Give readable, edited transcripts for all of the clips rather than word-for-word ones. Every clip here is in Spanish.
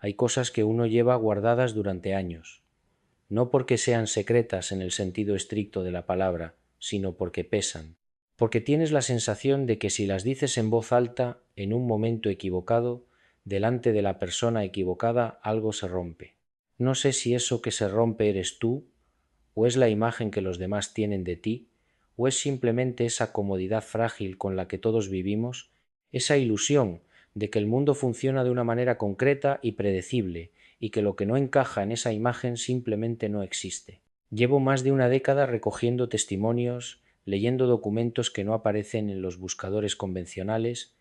Hay cosas que uno lleva guardadas durante años, no porque sean secretas en el sentido estricto de la palabra, sino porque pesan, porque tienes la sensación de que si las dices en voz alta, en un momento equivocado, delante de la persona equivocada, algo se rompe. No sé si eso que se rompe eres tú, o es la imagen que los demás tienen de ti, o es simplemente esa comodidad frágil con la que todos vivimos, esa ilusión de que el mundo funciona de una manera concreta y predecible, y que lo que no encaja en esa imagen simplemente no existe. Llevo más de una década recogiendo testimonios, leyendo documentos que no aparecen en los buscadores convencionales,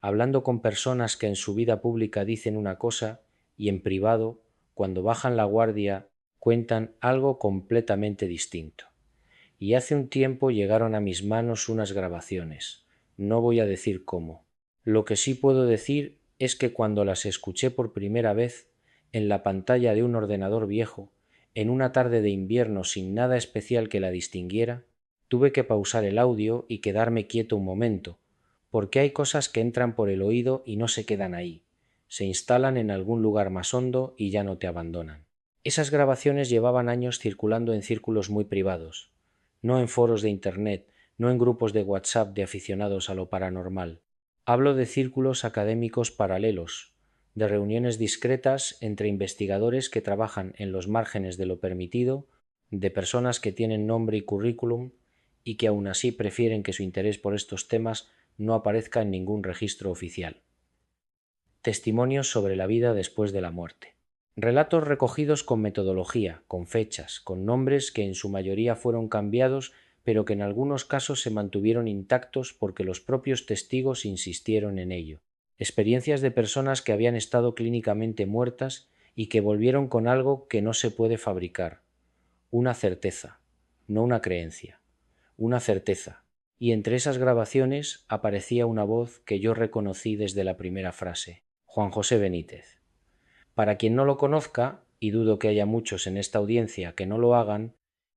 hablando con personas que en su vida pública dicen una cosa y en privado, cuando bajan la guardia, cuentan algo completamente distinto. Y hace un tiempo llegaron a mis manos unas grabaciones. No voy a decir cómo. Lo que sí puedo decir es que cuando las escuché por primera vez, en la pantalla de un ordenador viejo, en una tarde de invierno sin nada especial que la distinguiera, tuve que pausar el audio y quedarme quieto un momento, porque hay cosas que entran por el oído y no se quedan ahí, se instalan en algún lugar más hondo y ya no te abandonan. Esas grabaciones llevaban años circulando en círculos muy privados, no en foros de Internet, no en grupos de WhatsApp de aficionados a lo paranormal. Hablo de círculos académicos paralelos, de reuniones discretas entre investigadores que trabajan en los márgenes de lo permitido, de personas que tienen nombre y currículum y que aún así prefieren que su interés por estos temas no aparezca en ningún registro oficial. Testimonios sobre la vida después de la muerte. Relatos recogidos con metodología, con fechas, con nombres que en su mayoría fueron cambiados, pero que en algunos casos se mantuvieron intactos porque los propios testigos insistieron en ello. Experiencias de personas que habían estado clínicamente muertas y que volvieron con algo que no se puede fabricar. Una certeza, no una creencia. Una certeza. Y entre esas grabaciones aparecía una voz que yo reconocí desde la primera frase. Juan José Benítez. Para quien no lo conozca, y dudo que haya muchos en esta audiencia que no lo hagan,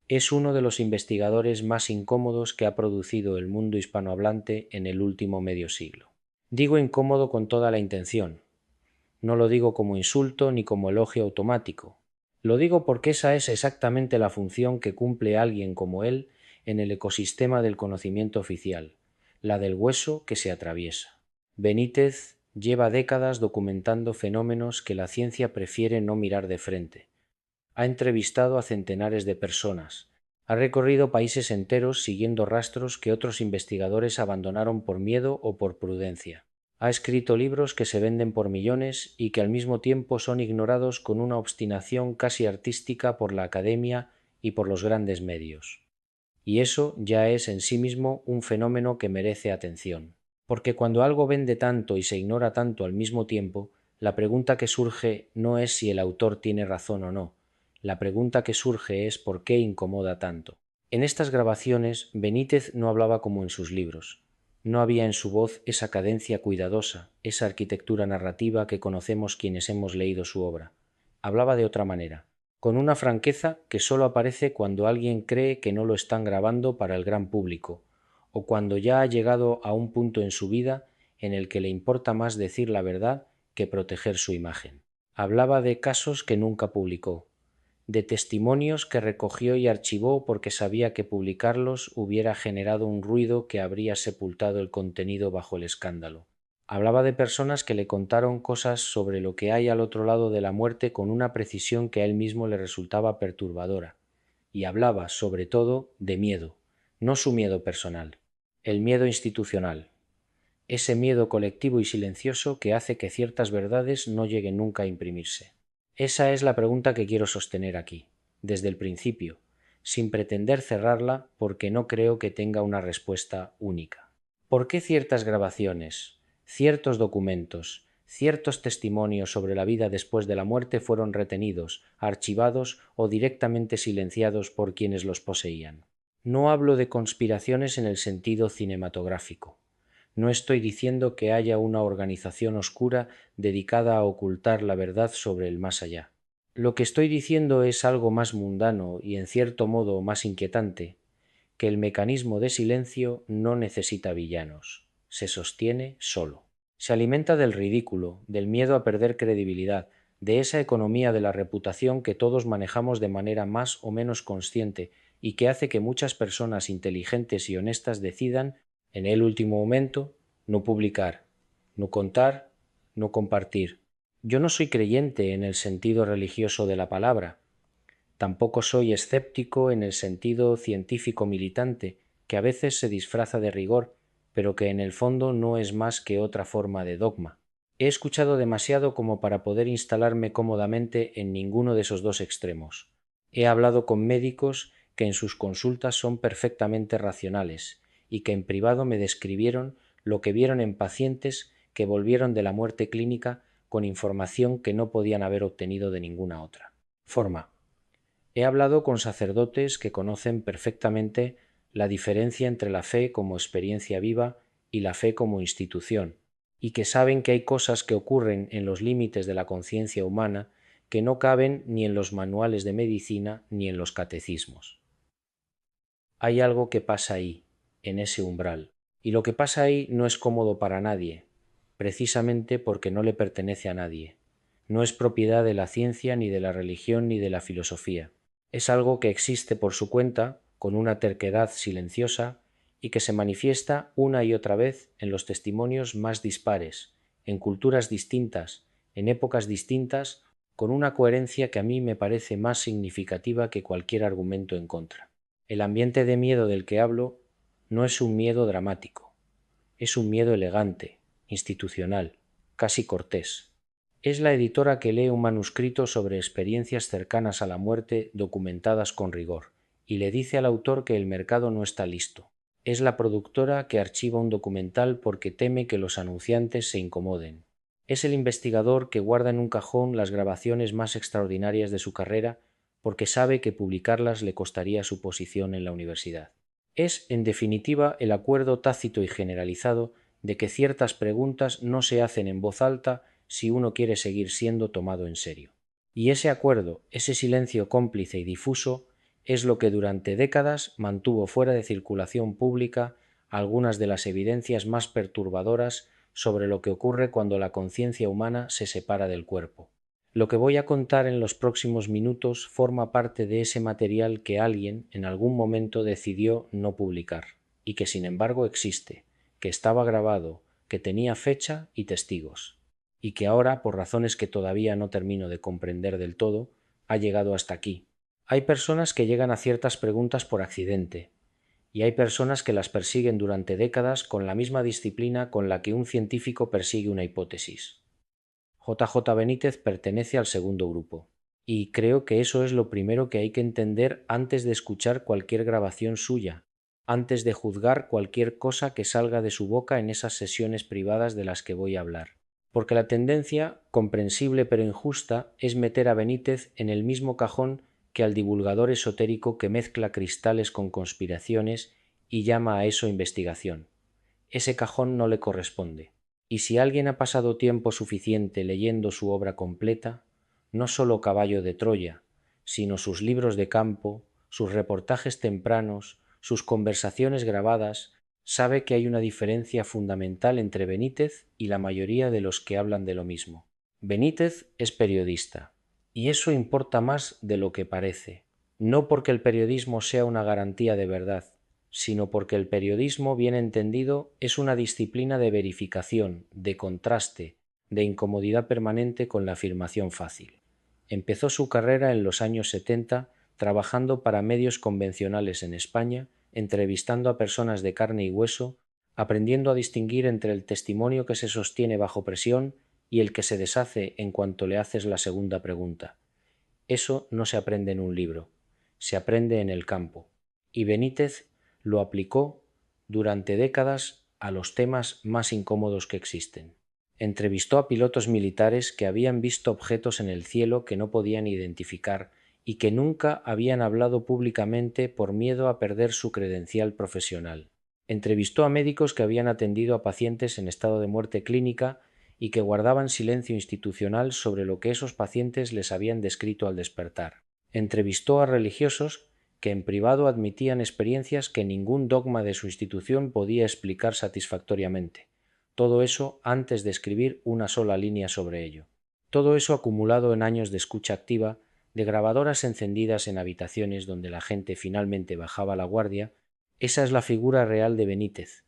es uno de los investigadores más incómodos que ha producido el mundo hispanohablante en el último medio siglo. Digo incómodo con toda la intención. No lo digo como insulto ni como elogio automático. Lo digo porque esa es exactamente la función que cumple alguien como él en el ecosistema del conocimiento oficial, la del hueso que se atraviesa. Benítez lleva décadas documentando fenómenos que la ciencia prefiere no mirar de frente. Ha entrevistado a centenares de personas, ha recorrido países enteros siguiendo rastros que otros investigadores abandonaron por miedo o por prudencia. Ha escrito libros que se venden por millones y que al mismo tiempo son ignorados con una obstinación casi artística por la academia y por los grandes medios. Y eso ya es en sí mismo un fenómeno que merece atención. Porque cuando algo vende tanto y se ignora tanto al mismo tiempo, la pregunta que surge no es si el autor tiene razón o no. La pregunta que surge es por qué incomoda tanto. En estas grabaciones, Benítez no hablaba como en sus libros. No había en su voz esa cadencia cuidadosa, esa arquitectura narrativa que conocemos quienes hemos leído su obra. Hablaba de otra manera, con una franqueza que sólo aparece cuando alguien cree que no lo están grabando para el gran público, o cuando ya ha llegado a un punto en su vida en el que le importa más decir la verdad que proteger su imagen. Hablaba de casos que nunca publicó, de testimonios que recogió y archivó porque sabía que publicarlos hubiera generado un ruido que habría sepultado el contenido bajo el escándalo. Hablaba de personas que le contaron cosas sobre lo que hay al otro lado de la muerte con una precisión que a él mismo le resultaba perturbadora. Y hablaba, sobre todo, de miedo, no su miedo personal, el miedo institucional, ese miedo colectivo y silencioso que hace que ciertas verdades no lleguen nunca a imprimirse. Esa es la pregunta que quiero sostener aquí, desde el principio, sin pretender cerrarla porque no creo que tenga una respuesta única. ¿Por qué ciertas grabaciones, ciertos documentos, ciertos testimonios sobre la vida después de la muerte fueron retenidos, archivados o directamente silenciados por quienes los poseían? No hablo de conspiraciones en el sentido cinematográfico. No estoy diciendo que haya una organización oscura dedicada a ocultar la verdad sobre el más allá. Lo que estoy diciendo es algo más mundano y en cierto modo más inquietante, que el mecanismo de silencio no necesita villanos, se sostiene solo. Se alimenta del ridículo, del miedo a perder credibilidad, de esa economía de la reputación que todos manejamos de manera más o menos consciente y que hace que muchas personas inteligentes y honestas decidan, en el último momento, no publicar, no contar, no compartir. Yo no soy creyente en el sentido religioso de la palabra. Tampoco soy escéptico en el sentido científico militante, que a veces se disfraza de rigor, pero que en el fondo no es más que otra forma de dogma. He escuchado demasiado como para poder instalarme cómodamente en ninguno de esos dos extremos. He hablado con médicos que en sus consultas son perfectamente racionales y que en privado me describieron lo que vieron en pacientes que volvieron de la muerte clínica con información que no podían haber obtenido de ninguna otra forma. He hablado con sacerdotes que conocen perfectamente la diferencia entre la fe como experiencia viva y la fe como institución, y que saben que hay cosas que ocurren en los límites de la conciencia humana que no caben ni en los manuales de medicina ni en los catecismos. Hay algo que pasa ahí, en ese umbral, y lo que pasa ahí no es cómodo para nadie, precisamente porque no le pertenece a nadie. No es propiedad de la ciencia, ni de la religión, ni de la filosofía. Es algo que existe por su cuenta, con una terquedad silenciosa, y que se manifiesta una y otra vez en los testimonios más dispares, en culturas distintas, en épocas distintas, con una coherencia que a mí me parece más significativa que cualquier argumento en contra. El ambiente de miedo del que hablo no es un miedo dramático, es un miedo elegante, institucional, casi cortés. Es la editora que lee un manuscrito sobre experiencias cercanas a la muerte documentadas con rigor, y le dice al autor que el mercado no está listo. Es la productora que archiva un documental porque teme que los anunciantes se incomoden. Es el investigador que guarda en un cajón las grabaciones más extraordinarias de su carrera porque sabe que publicarlas le costaría su posición en la universidad. Es, en definitiva, el acuerdo tácito y generalizado de que ciertas preguntas no se hacen en voz alta si uno quiere seguir siendo tomado en serio. Y ese acuerdo, ese silencio cómplice y difuso, es lo que durante décadas mantuvo fuera de circulación pública algunas de las evidencias más perturbadoras sobre lo que ocurre cuando la conciencia humana se separa del cuerpo. Lo que voy a contar en los próximos minutos forma parte de ese material que alguien en algún momento decidió no publicar, y que sin embargo existe, que estaba grabado, que tenía fecha y testigos, y que ahora, por razones que todavía no termino de comprender del todo, ha llegado hasta aquí. Hay personas que llegan a ciertas preguntas por accidente, y hay personas que las persiguen durante décadas con la misma disciplina con la que un científico persigue una hipótesis. J. Benítez pertenece al segundo grupo, y creo que eso es lo primero que hay que entender antes de escuchar cualquier grabación suya, antes de juzgar cualquier cosa que salga de su boca en esas sesiones privadas de las que voy a hablar. Porque la tendencia, comprensible pero injusta, es meter a Benítez en el mismo cajón que al divulgador esotérico que mezcla cristales con conspiraciones y llama a eso investigación. Ese cajón no le corresponde. Y si alguien ha pasado tiempo suficiente leyendo su obra completa, no sólo Caballo de Troya, sino sus libros de campo, sus reportajes tempranos, sus conversaciones grabadas, sabe que hay una diferencia fundamental entre Benítez y la mayoría de los que hablan de lo mismo. Benítez es periodista, y eso importa más de lo que parece, no porque el periodismo sea una garantía de verdad, sino porque el periodismo, bien entendido, es una disciplina de verificación, de contraste, de incomodidad permanente con la afirmación fácil. Empezó su carrera en los años 70 trabajando para medios convencionales en España, entrevistando a personas de carne y hueso, aprendiendo a distinguir entre el testimonio que se sostiene bajo presión y el que se deshace en cuanto le haces la segunda pregunta. Eso no se aprende en un libro, se aprende en el campo. Y Benítez lo aplicó durante décadas a los temas más incómodos que existen. Entrevistó a pilotos militares que habían visto objetos en el cielo que no podían identificar y que nunca habían hablado públicamente por miedo a perder su credencial profesional. Entrevistó a médicos que habían atendido a pacientes en estado de muerte clínica y que guardaban silencio institucional sobre lo que esos pacientes les habían descrito al despertar. Entrevistó a religiosos que en privado admitían experiencias que ningún dogma de su institución podía explicar satisfactoriamente. Todo eso antes de escribir una sola línea sobre ello. Todo eso acumulado en años de escucha activa, de grabadoras encendidas en habitaciones donde la gente finalmente bajaba la guardia. Esa es la figura real de Benítez,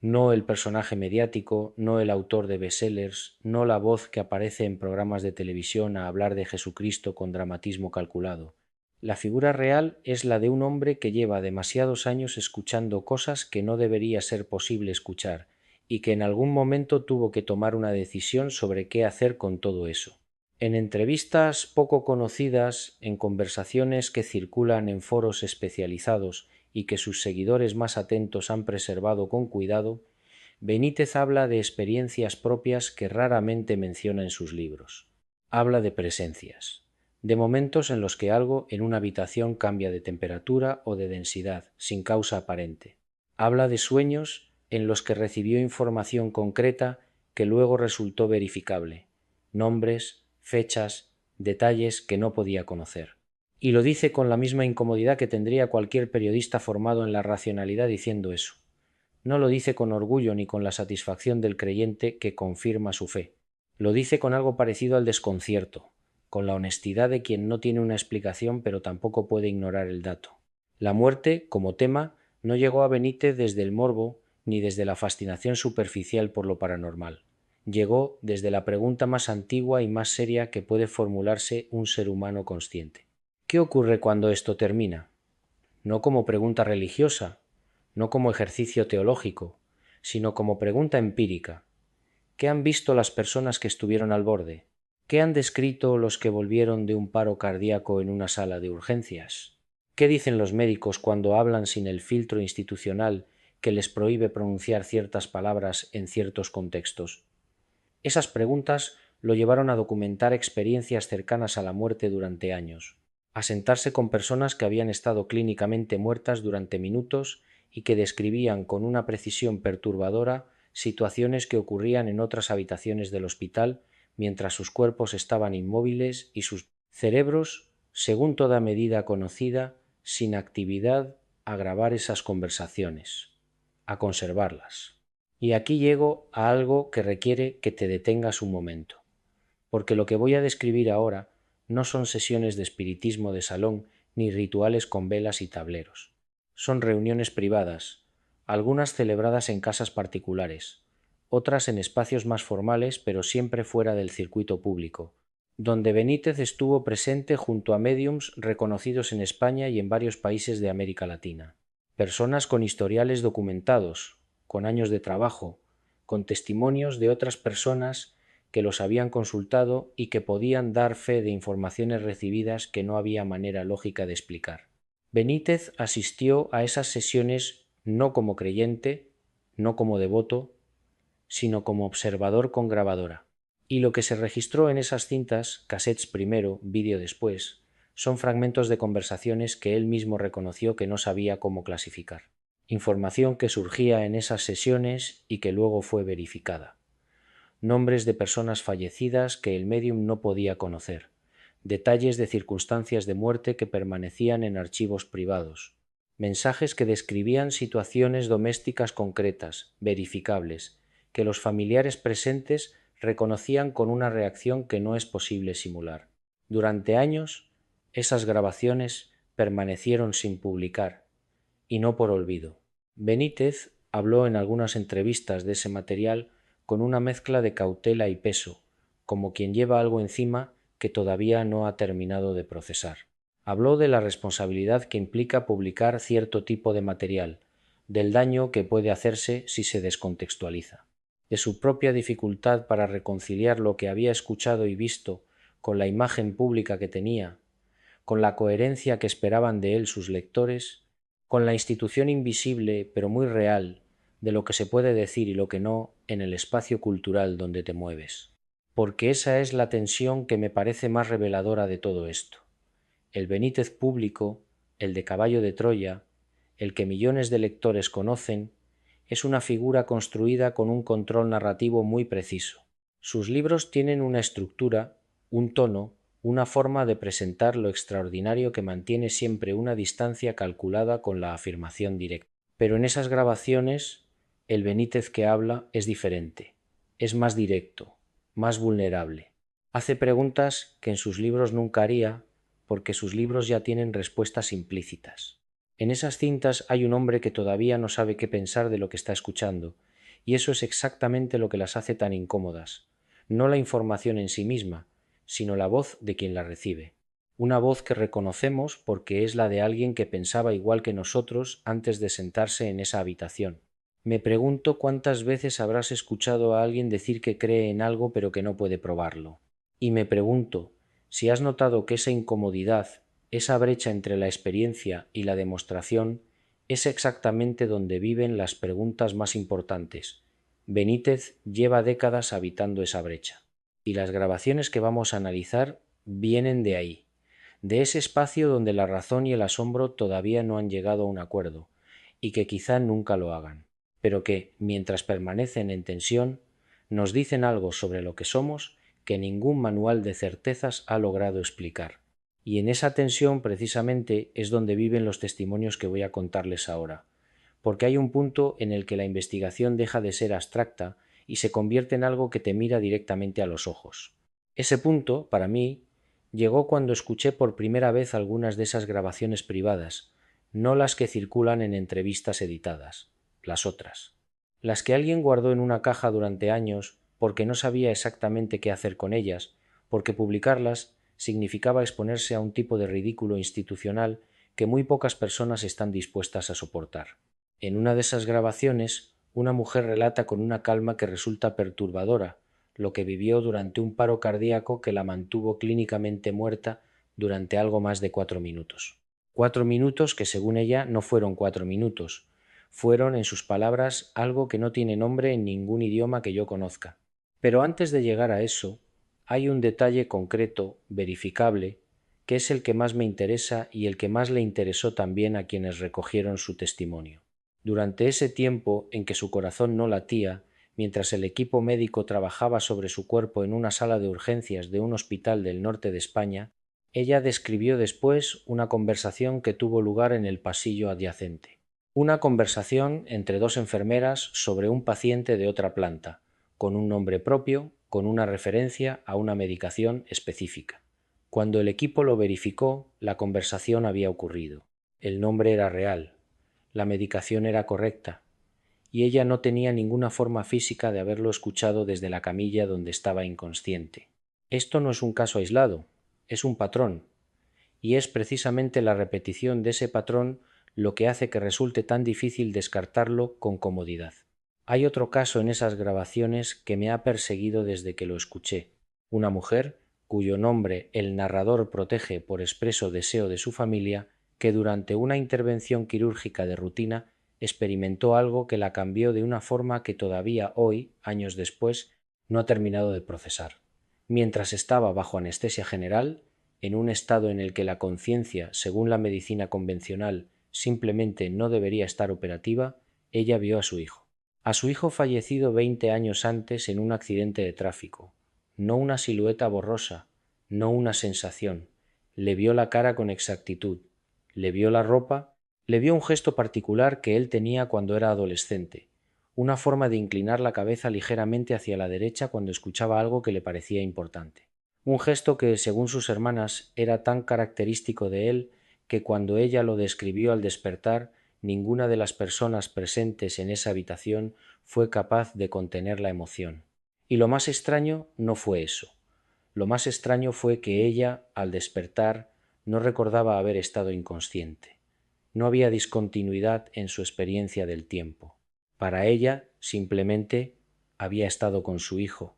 no el personaje mediático, no el autor de bestsellers, no la voz que aparece en programas de televisión a hablar de Jesucristo con dramatismo calculado. La figura real es la de un hombre que lleva demasiados años escuchando cosas que no debería ser posible escuchar y que en algún momento tuvo que tomar una decisión sobre qué hacer con todo eso. En entrevistas poco conocidas, en conversaciones que circulan en foros especializados y que sus seguidores más atentos han preservado con cuidado, Benítez habla de experiencias propias que raramente menciona en sus libros. Habla de presencias, de momentos en los que algo en una habitación cambia de temperatura o de densidad, sin causa aparente. Habla de sueños en los que recibió información concreta que luego resultó verificable, nombres, fechas, detalles que no podía conocer. Y lo dice con la misma incomodidad que tendría cualquier periodista formado en la racionalidad diciendo eso. No lo dice con orgullo ni con la satisfacción del creyente que confirma su fe. Lo dice con algo parecido al desconcierto, con la honestidad de quien no tiene una explicación pero tampoco puede ignorar el dato. La muerte, como tema, no llegó a Benítez desde el morbo ni desde la fascinación superficial por lo paranormal. Llegó desde la pregunta más antigua y más seria que puede formularse un ser humano consciente. ¿Qué ocurre cuando esto termina? No como pregunta religiosa, no como ejercicio teológico, sino como pregunta empírica. ¿Qué han visto las personas que estuvieron al borde? ¿Qué han descrito los que volvieron de un paro cardíaco en una sala de urgencias? ¿Qué dicen los médicos cuando hablan sin el filtro institucional que les prohíbe pronunciar ciertas palabras en ciertos contextos? Esas preguntas lo llevaron a documentar experiencias cercanas a la muerte durante años, a sentarse con personas que habían estado clínicamente muertas durante minutos y que describían con una precisión perturbadora situaciones que ocurrían en otras habitaciones del hospital mientras sus cuerpos estaban inmóviles y sus cerebros, según toda medida conocida, sin actividad, a grabar esas conversaciones, a conservarlas. Y aquí llego a algo que requiere que te detengas un momento, porque lo que voy a describir ahora no son sesiones de espiritismo de salón ni rituales con velas y tableros. Son reuniones privadas, algunas celebradas en casas particulares, otras en espacios más formales pero siempre fuera del circuito público, donde Benítez estuvo presente junto a médiums reconocidos en España y en varios países de América Latina. Personas con historiales documentados, con años de trabajo, con testimonios de otras personas que los habían consultado y que podían dar fe de informaciones recibidas que no había manera lógica de explicar. Benítez asistió a esas sesiones no como creyente, no como devoto, sino como observador con grabadora. Y lo que se registró en esas cintas, cassettes primero, vídeo después, son fragmentos de conversaciones que él mismo reconoció que no sabía cómo clasificar. Información que surgía en esas sesiones y que luego fue verificada. Nombres de personas fallecidas que el médium no podía conocer, detalles de circunstancias de muerte que permanecían en archivos privados, mensajes que describían situaciones domésticas concretas, verificables, que los familiares presentes reconocían con una reacción que no es posible simular. Durante años, esas grabaciones permanecieron sin publicar, y no por olvido. Benítez habló en algunas entrevistas de ese material con una mezcla de cautela y peso, como quien lleva algo encima que todavía no ha terminado de procesar. Habló de la responsabilidad que implica publicar cierto tipo de material, del daño que puede hacerse si se descontextualiza, de su propia dificultad para reconciliar lo que había escuchado y visto con la imagen pública que tenía, con la coherencia que esperaban de él sus lectores, con la institución invisible pero muy real de lo que se puede decir y lo que no en el espacio cultural donde te mueves. Porque esa es la tensión que me parece más reveladora de todo esto. El Benítez público, el de Caballo de Troya, el que millones de lectores conocen, es una figura construida con un control narrativo muy preciso. Sus libros tienen una estructura, un tono, una forma de presentar lo extraordinario que mantiene siempre una distancia calculada con la afirmación directa. Pero en esas grabaciones, el Benítez que habla es diferente, es más directo, más vulnerable. Hace preguntas que en sus libros nunca haría porque sus libros ya tienen respuestas implícitas. En esas cintas hay un hombre que todavía no sabe qué pensar de lo que está escuchando, y eso es exactamente lo que las hace tan incómodas, no la información en sí misma, sino la voz de quien la recibe. Una voz que reconocemos porque es la de alguien que pensaba igual que nosotros antes de sentarse en esa habitación. Me pregunto cuántas veces habrás escuchado a alguien decir que cree en algo pero que no puede probarlo. Y me pregunto si has notado que esa incomodidad, esa brecha entre la experiencia y la demostración, es exactamente donde viven las preguntas más importantes. Benítez lleva décadas habitando esa brecha. Y las grabaciones que vamos a analizar vienen de ahí, de ese espacio donde la razón y el asombro todavía no han llegado a un acuerdo, y que quizá nunca lo hagan, pero que, mientras permanecen en tensión, nos dicen algo sobre lo que somos que ningún manual de certezas ha logrado explicar. Y en esa tensión precisamente es donde viven los testimonios que voy a contarles ahora, porque hay un punto en el que la investigación deja de ser abstracta y se convierte en algo que te mira directamente a los ojos. Ese punto, para mí, llegó cuando escuché por primera vez algunas de esas grabaciones privadas, no las que circulan en entrevistas editadas, las otras, las que alguien guardó en una caja durante años porque no sabía exactamente qué hacer con ellas, porque publicarlas significaba exponerse a un tipo de ridículo institucional que muy pocas personas están dispuestas a soportar. En una de esas grabaciones, una mujer relata con una calma que resulta perturbadora lo que vivió durante un paro cardíaco que la mantuvo clínicamente muerta durante algo más de 4 minutos. 4 minutos que, según ella, no fueron 4 minutos. Fueron, en sus palabras, algo que no tiene nombre en ningún idioma que yo conozca. Pero antes de llegar a eso, hay un detalle concreto, verificable, que es el que más me interesa y el que más le interesó también a quienes recogieron su testimonio. Durante ese tiempo en que su corazón no latía, mientras el equipo médico trabajaba sobre su cuerpo en una sala de urgencias de un hospital del norte de España, ella describió después una conversación que tuvo lugar en el pasillo adyacente. Una conversación entre dos enfermeras sobre un paciente de otra planta, con un nombre propio, con una referencia a una medicación específica. Cuando el equipo lo verificó, la conversación había ocurrido. El nombre era real. La medicación era correcta, y ella no tenía ninguna forma física de haberlo escuchado desde la camilla donde estaba inconsciente. Esto no es un caso aislado, es un patrón, y es precisamente la repetición de ese patrón lo que hace que resulte tan difícil descartarlo con comodidad. Hay otro caso en esas grabaciones que me ha perseguido desde que lo escuché. Una mujer, cuyo nombre el narrador protege por expreso deseo de su familia, que durante una intervención quirúrgica de rutina experimentó algo que la cambió de una forma que todavía hoy, años después, no ha terminado de procesar. Mientras estaba bajo anestesia general, en un estado en el que la conciencia, según la medicina convencional, simplemente no debería estar operativa, ella vio a su hijo. A su hijo fallecido 20 años antes en un accidente de tráfico. No una silueta borrosa, no una sensación. Le vio la cara con exactitud, le vio la ropa, le vio un gesto particular que él tenía cuando era adolescente, una forma de inclinar la cabeza ligeramente hacia la derecha cuando escuchaba algo que le parecía importante. Un gesto que, según sus hermanas, era tan característico de él que cuando ella lo describió al despertar, ninguna de las personas presentes en esa habitación fue capaz de contener la emoción. Y lo más extraño no fue eso. Lo más extraño fue que ella, al despertar, no recordaba haber estado inconsciente. No había discontinuidad en su experiencia del tiempo. Para ella, simplemente, había estado con su hijo,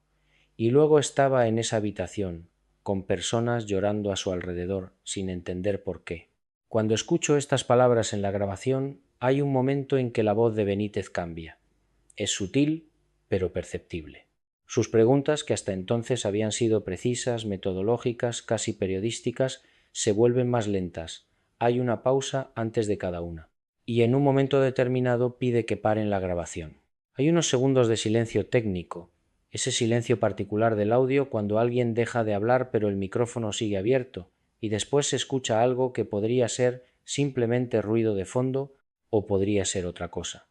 y luego estaba en esa habitación, con personas llorando a su alrededor, sin entender por qué. Cuando escucho estas palabras en la grabación, hay un momento en que la voz de Benítez cambia. Es sutil, pero perceptible. Sus preguntas, que hasta entonces habían sido precisas, metodológicas, casi periodísticas, se vuelven más lentas. Hay una pausa antes de cada una. Y en un momento determinado pide que paren la grabación. Hay unos segundos de silencio técnico, ese silencio particular del audio cuando alguien deja de hablar pero el micrófono sigue abierto, y después se escucha algo que podría ser simplemente ruido de fondo o podría ser otra cosa.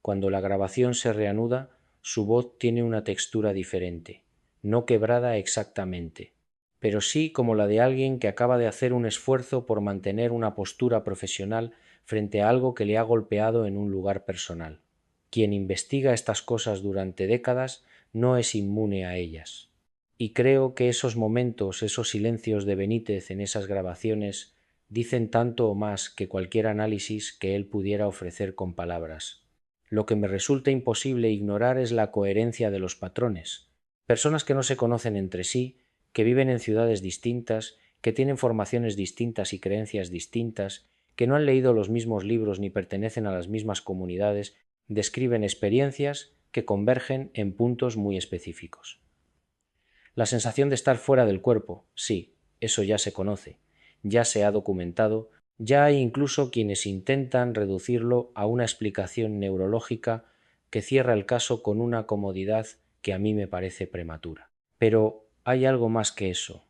Cuando la grabación se reanuda, su voz tiene una textura diferente, no quebrada exactamente, pero sí como la de alguien que acaba de hacer un esfuerzo por mantener una postura profesional frente a algo que le ha golpeado en un lugar personal. Quien investiga estas cosas durante décadas no es inmune a ellas. Y creo que esos momentos, esos silencios de Benítez en esas grabaciones dicen tanto o más que cualquier análisis que él pudiera ofrecer con palabras. Lo que me resulta imposible ignorar es la coherencia de los patrones. Personas que no se conocen entre sí, que viven en ciudades distintas, que tienen formaciones distintas y creencias distintas, que no han leído los mismos libros ni pertenecen a las mismas comunidades, describen experiencias que convergen en puntos muy específicos. La sensación de estar fuera del cuerpo, sí, eso ya se conoce, ya se ha documentado, ya hay incluso quienes intentan reducirlo a una explicación neurológica que cierra el caso con una comodidad que a mí me parece prematura. Pero hay algo más que eso.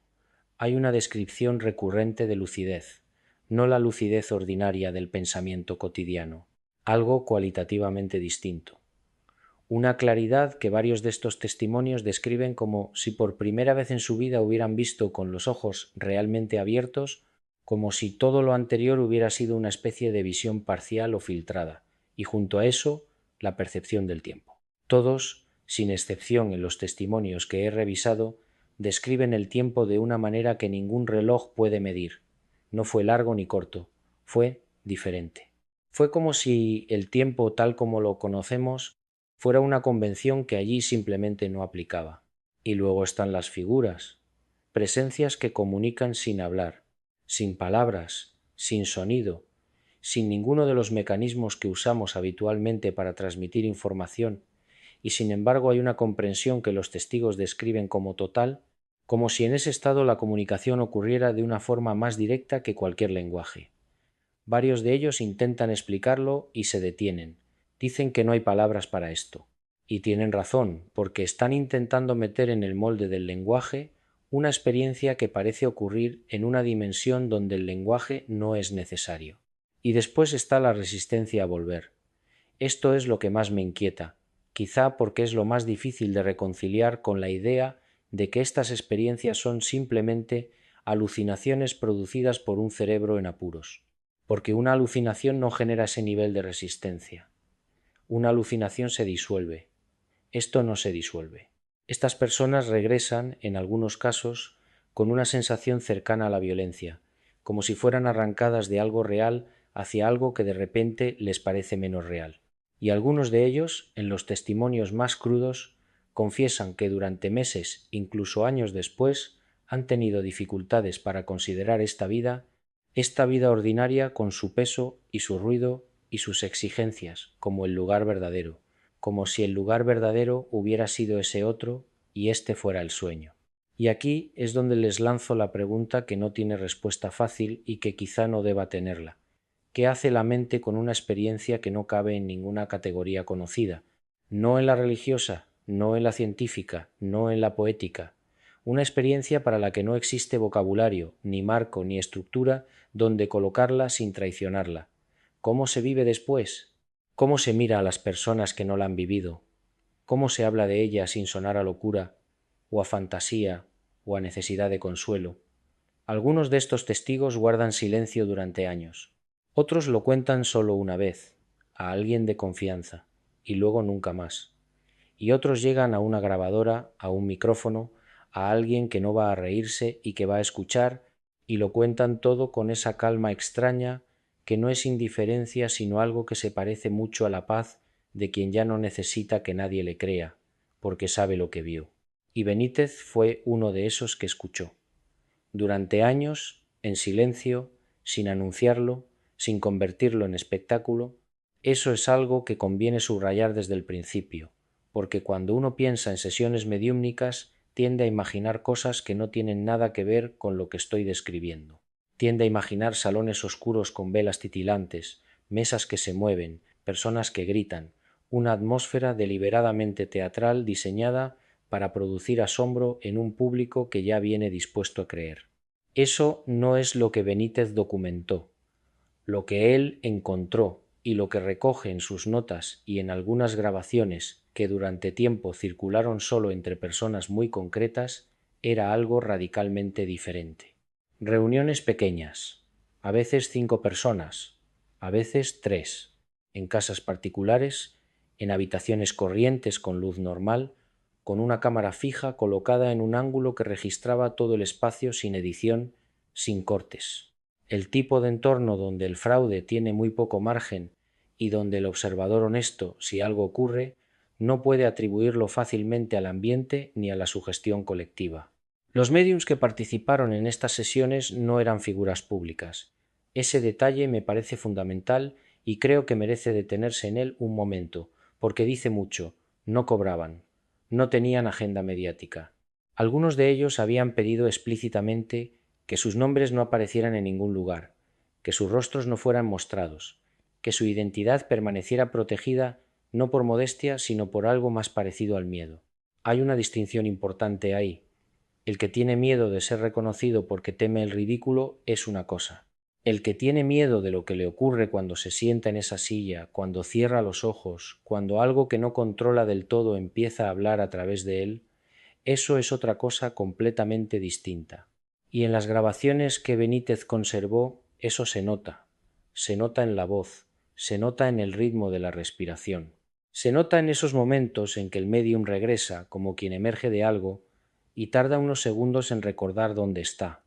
Hay una descripción recurrente de lucidez, no la lucidez ordinaria del pensamiento cotidiano, algo cualitativamente distinto. Una claridad que varios de estos testimonios describen como si por primera vez en su vida hubieran visto con los ojos realmente abiertos, como si todo lo anterior hubiera sido una especie de visión parcial o filtrada, y junto a eso, la percepción del tiempo. Todos, sin excepción en los testimonios que he revisado, describen el tiempo de una manera que ningún reloj puede medir. No fue largo ni corto, fue diferente. Fue como si el tiempo tal como lo conocemos fuera una convención que allí simplemente no aplicaba. Y luego están las figuras, presencias que comunican sin hablar, sin palabras, sin sonido, sin ninguno de los mecanismos que usamos habitualmente para transmitir información, y sin embargo hay una comprensión que los testigos describen como total, como si en ese estado la comunicación ocurriera de una forma más directa que cualquier lenguaje. Varios de ellos intentan explicarlo y se detienen. Dicen que no hay palabras para esto. Y tienen razón, porque están intentando meter en el molde del lenguaje una experiencia que parece ocurrir en una dimensión donde el lenguaje no es necesario. Y después está la resistencia a volver. Esto es lo que más me inquieta, quizá porque es lo más difícil de reconciliar con la idea de que estas experiencias son simplemente alucinaciones producidas por un cerebro en apuros, porque una alucinación no genera ese nivel de resistencia. Una alucinación se disuelve. Esto no se disuelve. Estas personas regresan, en algunos casos, con una sensación cercana a la violencia, como si fueran arrancadas de algo real hacia algo que de repente les parece menos real. Y algunos de ellos, en los testimonios más crudos, confiesan que durante meses, incluso años después, han tenido dificultades para considerar esta vida ordinaria con su peso y su ruido y sus exigencias, como el lugar verdadero, como si el lugar verdadero hubiera sido ese otro y éste fuera el sueño. Y aquí es donde les lanzo la pregunta que no tiene respuesta fácil y que quizá no deba tenerla. ¿Qué hace la mente con una experiencia que no cabe en ninguna categoría conocida? No en la religiosa, no en la científica, no en la poética. Una experiencia para la que no existe vocabulario, ni marco, ni estructura donde colocarla sin traicionarla. ¿Cómo se vive después? ¿Cómo se mira a las personas que no la han vivido? ¿Cómo se habla de ella sin sonar a locura, o a fantasía, o a necesidad de consuelo? Algunos de estos testigos guardan silencio durante años. Otros lo cuentan solo una vez, a alguien de confianza, y luego nunca más. Y otros llegan a una grabadora, a un micrófono, a alguien que no va a reírse y que va a escuchar, y lo cuentan todo con esa calma extraña que no es indiferencia sino algo que se parece mucho a la paz de quien ya no necesita que nadie le crea, porque sabe lo que vio. Y Benítez fue uno de esos que escuchó. Durante años, en silencio, sin anunciarlo, sin convertirlo en espectáculo, eso es algo que conviene subrayar desde el principio, porque cuando uno piensa en sesiones mediúmnicas tiende a imaginar cosas que no tienen nada que ver con lo que estoy describiendo. Tiende a imaginar salones oscuros con velas titilantes, mesas que se mueven, personas que gritan, una atmósfera deliberadamente teatral diseñada para producir asombro en un público que ya viene dispuesto a creer. Eso no es lo que Benítez documentó, lo que él encontró, y lo que recoge en sus notas y en algunas grabaciones que durante tiempo circularon solo entre personas muy concretas, era algo radicalmente diferente. Reuniones pequeñas, a veces 5 personas, a veces 3, en casas particulares, en habitaciones corrientes con luz normal, con una cámara fija colocada en un ángulo que registraba todo el espacio sin edición, sin cortes. El tipo de entorno donde el fraude tiene muy poco margen y donde el observador honesto, si algo ocurre, no puede atribuirlo fácilmente al ambiente ni a la sugestión colectiva. Los médiums que participaron en estas sesiones no eran figuras públicas. Ese detalle me parece fundamental y creo que merece detenerse en él un momento, porque dice mucho. No cobraban, no tenían agenda mediática. Algunos de ellos habían pedido explícitamente que sus nombres no aparecieran en ningún lugar, que sus rostros no fueran mostrados, que su identidad permaneciera protegida no por modestia, sino por algo más parecido al miedo. Hay una distinción importante ahí. El que tiene miedo de ser reconocido porque teme el ridículo es una cosa. El que tiene miedo de lo que le ocurre cuando se sienta en esa silla, cuando cierra los ojos, cuando algo que no controla del todo empieza a hablar a través de él, eso es otra cosa completamente distinta. Y en las grabaciones que Benítez conservó, eso se nota en la voz, se nota en el ritmo de la respiración. Se nota en esos momentos en que el médium regresa como quien emerge de algo y tarda unos segundos en recordar dónde está.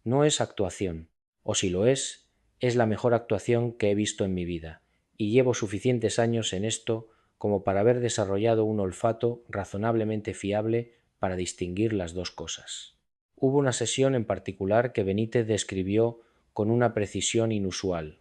No es actuación, o si lo es la mejor actuación que he visto en mi vida, y llevo suficientes años en esto como para haber desarrollado un olfato razonablemente fiable para distinguir las dos cosas. Hubo una sesión en particular que Benítez describió con una precisión inusual.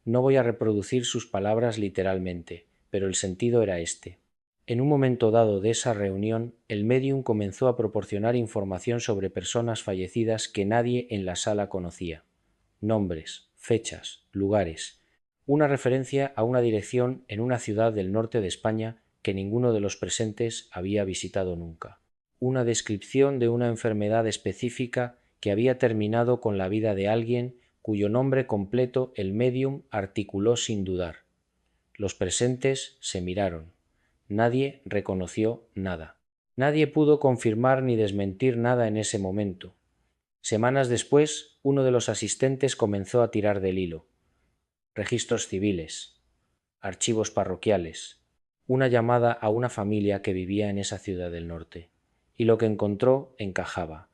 No voy a reproducir sus palabras literalmente, pero el sentido era este. En un momento dado de esa reunión, el médium comenzó a proporcionar información sobre personas fallecidas que nadie en la sala conocía. Nombres, fechas, lugares. Una referencia a una dirección en una ciudad del norte de España que ninguno de los presentes había visitado nunca. Una descripción de una enfermedad específica que había terminado con la vida de alguien cuyo nombre completo el médium articuló sin dudar. Los presentes se miraron. Nadie reconoció nada. Nadie pudo confirmar ni desmentir nada en ese momento. Semanas después, uno de los asistentes comenzó a tirar del hilo. Registros civiles, archivos parroquiales, una llamada a una familia que vivía en esa ciudad del norte. Y lo que encontró encajaba,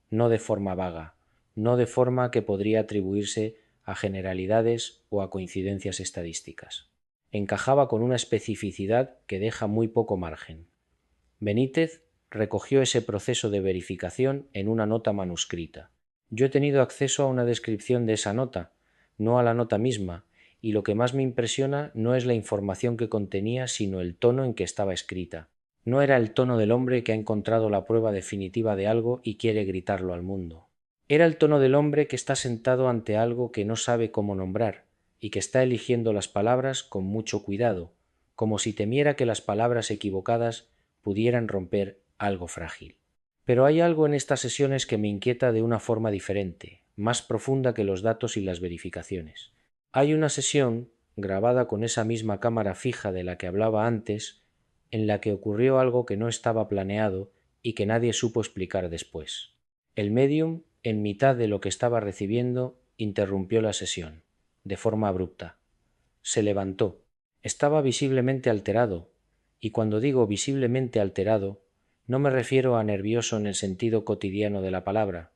no de forma vaga, no de forma que podría atribuirse a generalidades o a coincidencias estadísticas. Encajaba con una especificidad que deja muy poco margen. Benítez recogió ese proceso de verificación en una nota manuscrita. Yo he tenido acceso a una descripción de esa nota, no a la nota misma, y lo que más me impresiona no es la información que contenía, sino el tono en que estaba escrita. No era el tono del hombre que ha encontrado la prueba definitiva de algo y quiere gritarlo al mundo. Era el tono del hombre que está sentado ante algo que no sabe cómo nombrar, y que está eligiendo las palabras con mucho cuidado, como si temiera que las palabras equivocadas pudieran romper algo frágil. Pero hay algo en estas sesiones que me inquieta de una forma diferente, más profunda que los datos y las verificaciones. Hay una sesión, grabada con esa misma cámara fija de la que hablaba antes, en la que ocurrió algo que no estaba planeado y que nadie supo explicar después. El médium, en mitad de lo que estaba recibiendo, interrumpió la sesión, de forma abrupta. Se levantó. Estaba visiblemente alterado, y cuando digo visiblemente alterado, no me refiero a nervioso en el sentido cotidiano de la palabra,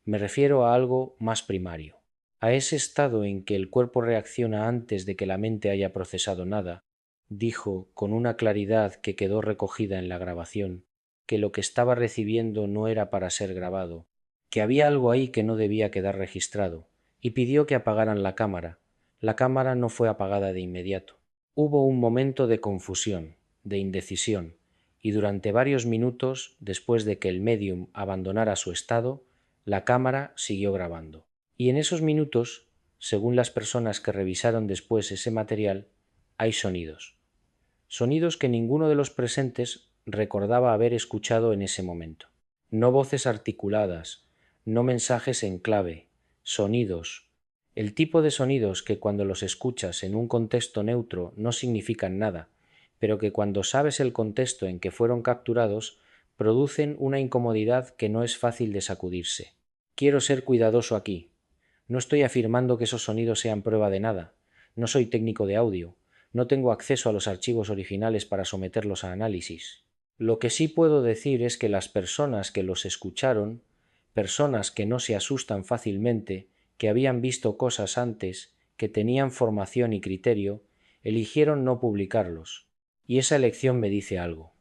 me refiero a algo más primario, a ese estado en que el cuerpo reacciona antes de que la mente haya procesado nada. Dijo con una claridad que quedó recogida en la grabación que lo que estaba recibiendo no era para ser grabado, que había algo ahí que no debía quedar registrado, y pidió que apagaran la cámara. La cámara no fue apagada de inmediato. Hubo un momento de confusión, de indecisión, y durante varios minutos, después de que el médium abandonara su estado, la cámara siguió grabando. Y en esos minutos, según las personas que revisaron después ese material, hay sonidos. Sonidos que ninguno de los presentes recordaba haber escuchado en ese momento. No voces articuladas, no mensajes en clave, sonidos, El tipo de sonidos que cuando los escuchas en un contexto neutro no significan nada, pero que cuando sabes el contexto en que fueron capturados, producen una incomodidad que no es fácil de sacudirse. Quiero ser cuidadoso aquí. No estoy afirmando que esos sonidos sean prueba de nada. No soy técnico de audio. No tengo acceso a los archivos originales para someterlos a análisis. Lo que sí puedo decir es que las personas que los escucharon, personas que no se asustan fácilmente, que habían visto cosas antes, que tenían formación y criterio, eligieron no publicarlos. Y esa elección me dice algo.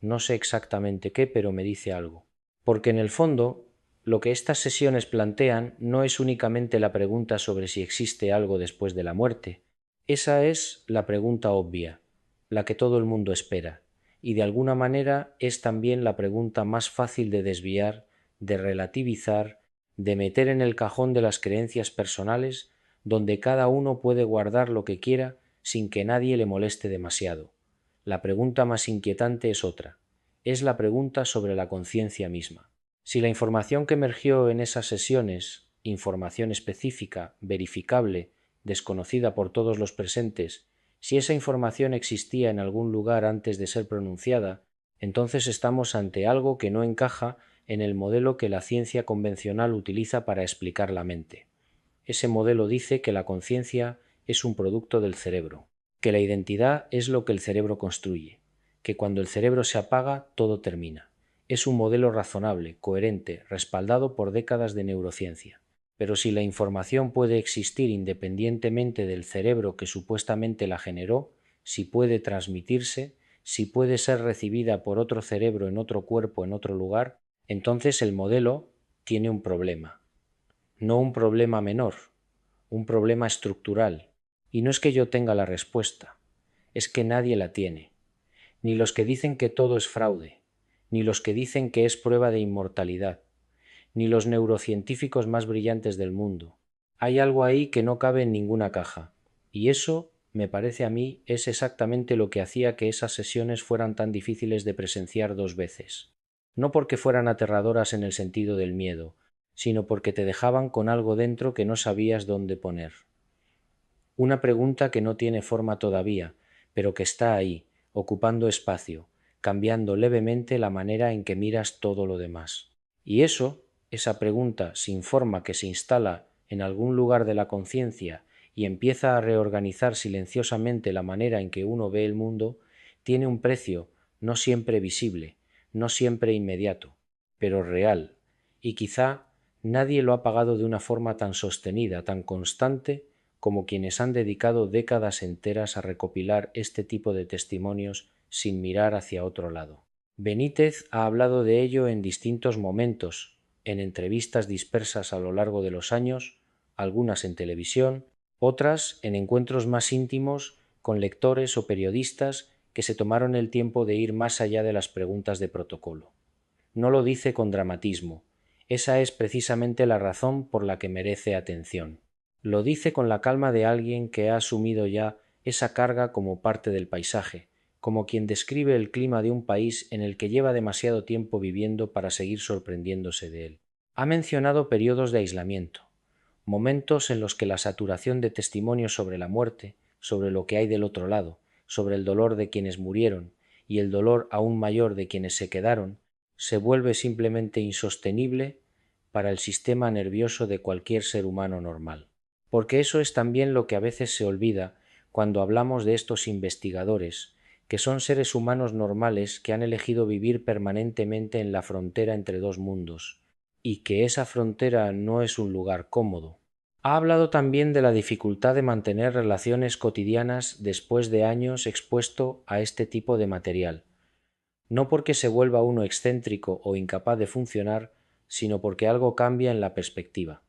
No sé exactamente qué, pero me dice algo. Porque en el fondo, lo que estas sesiones plantean no es únicamente la pregunta sobre si existe algo después de la muerte. Esa es la pregunta obvia, la que todo el mundo espera, y de alguna manera es también la pregunta más fácil de desviar, de relativizar, de meter en el cajón de las creencias personales, donde cada uno puede guardar lo que quiera sin que nadie le moleste demasiado. La pregunta más inquietante es otra. Es la pregunta sobre la conciencia misma. Si la información que emergió en esas sesiones, información específica, verificable, desconocida por todos los presentes, si esa información existía en algún lugar antes de ser pronunciada, entonces estamos ante algo que no encaja en el modelo que la ciencia convencional utiliza para explicar la mente. Ese modelo dice que la conciencia es un producto del cerebro, que la identidad es lo que el cerebro construye, que cuando el cerebro se apaga todo termina. Es un modelo razonable, coherente, respaldado por décadas de neurociencia. Pero si la información puede existir independientemente del cerebro que supuestamente la generó, si puede transmitirse, si puede ser recibida por otro cerebro en otro cuerpo en otro lugar, entonces el modelo tiene un problema. No un problema menor, un problema estructural. Y no es que yo tenga la respuesta, es que nadie la tiene. Ni los que dicen que todo es fraude, ni los que dicen que es prueba de inmortalidad, ni los neurocientíficos más brillantes del mundo. Hay algo ahí que no cabe en ninguna caja, y eso, me parece a mí, es exactamente lo que hacía que esas sesiones fueran tan difíciles de presenciar dos veces. No porque fueran aterradoras en el sentido del miedo, sino porque te dejaban con algo dentro que no sabías dónde poner. Una pregunta que no tiene forma todavía, pero que está ahí, ocupando espacio, cambiando levemente la manera en que miras todo lo demás. Y eso, esa pregunta sin forma que se instala en algún lugar de la conciencia y empieza a reorganizar silenciosamente la manera en que uno ve el mundo, tiene un precio no siempre visible, no siempre inmediato, pero real, y quizá nadie lo ha pagado de una forma tan sostenida, tan constante, como quienes han dedicado décadas enteras a recopilar este tipo de testimonios sin mirar hacia otro lado. Benítez ha hablado de ello en distintos momentos, en entrevistas dispersas a lo largo de los años, algunas en televisión, otras en encuentros más íntimos con lectores o periodistas que se tomaron el tiempo de ir más allá de las preguntas de protocolo. No lo dice con dramatismo. Esa es precisamente la razón por la que merece atención. Lo dice con la calma de alguien que ha asumido ya esa carga como parte del paisaje, como quien describe el clima de un país en el que lleva demasiado tiempo viviendo para seguir sorprendiéndose de él. Ha mencionado periodos de aislamiento, momentos en los que la saturación de testimonios sobre la muerte, sobre lo que hay del otro lado, sobre el dolor de quienes murieron y el dolor aún mayor de quienes se quedaron, se vuelve simplemente insostenible para el sistema nervioso de cualquier ser humano normal. Porque eso es también lo que a veces se olvida cuando hablamos de estos investigadores, que son seres humanos normales que han elegido vivir permanentemente en la frontera entre dos mundos, y que esa frontera no es un lugar cómodo. Ha hablado también de la dificultad de mantener relaciones cotidianas después de años expuesto a este tipo de material, no porque se vuelva uno excéntrico o incapaz de funcionar, sino porque algo cambia en la perspectiva.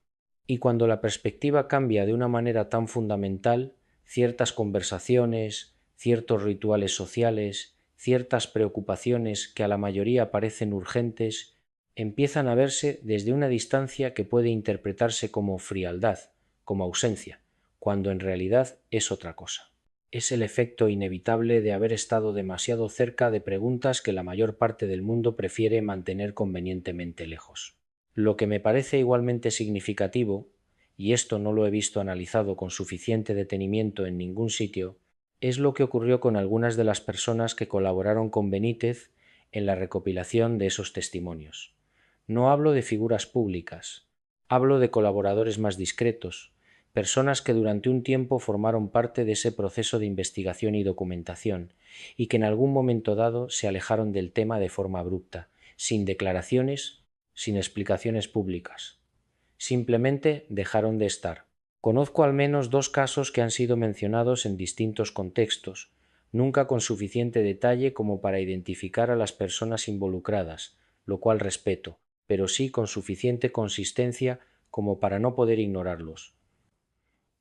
Y cuando la perspectiva cambia de una manera tan fundamental, ciertas conversaciones, ciertos rituales sociales, ciertas preocupaciones que a la mayoría parecen urgentes, empiezan a verse desde una distancia que puede interpretarse como frialdad, como ausencia, cuando en realidad es otra cosa. Es el efecto inevitable de haber estado demasiado cerca de preguntas que la mayor parte del mundo prefiere mantener convenientemente lejos. Lo que me parece igualmente significativo y esto no lo he visto analizado con suficiente detenimiento en ningún sitio, es lo que ocurrió con algunas de las personas que colaboraron con Benítez en la recopilación de esos testimonios. No hablo de figuras públicas, hablo de colaboradores más discretos, personas que durante un tiempo formaron parte de ese proceso de investigación y documentación, y que en algún momento dado se alejaron del tema de forma abrupta, sin declaraciones, sin explicaciones públicas. Simplemente dejaron de estar. Conozco al menos 2 casos que han sido mencionados en distintos contextos, nunca con suficiente detalle como para identificar a las personas involucradas, lo cual respeto, pero sí con suficiente consistencia como para no poder ignorarlos.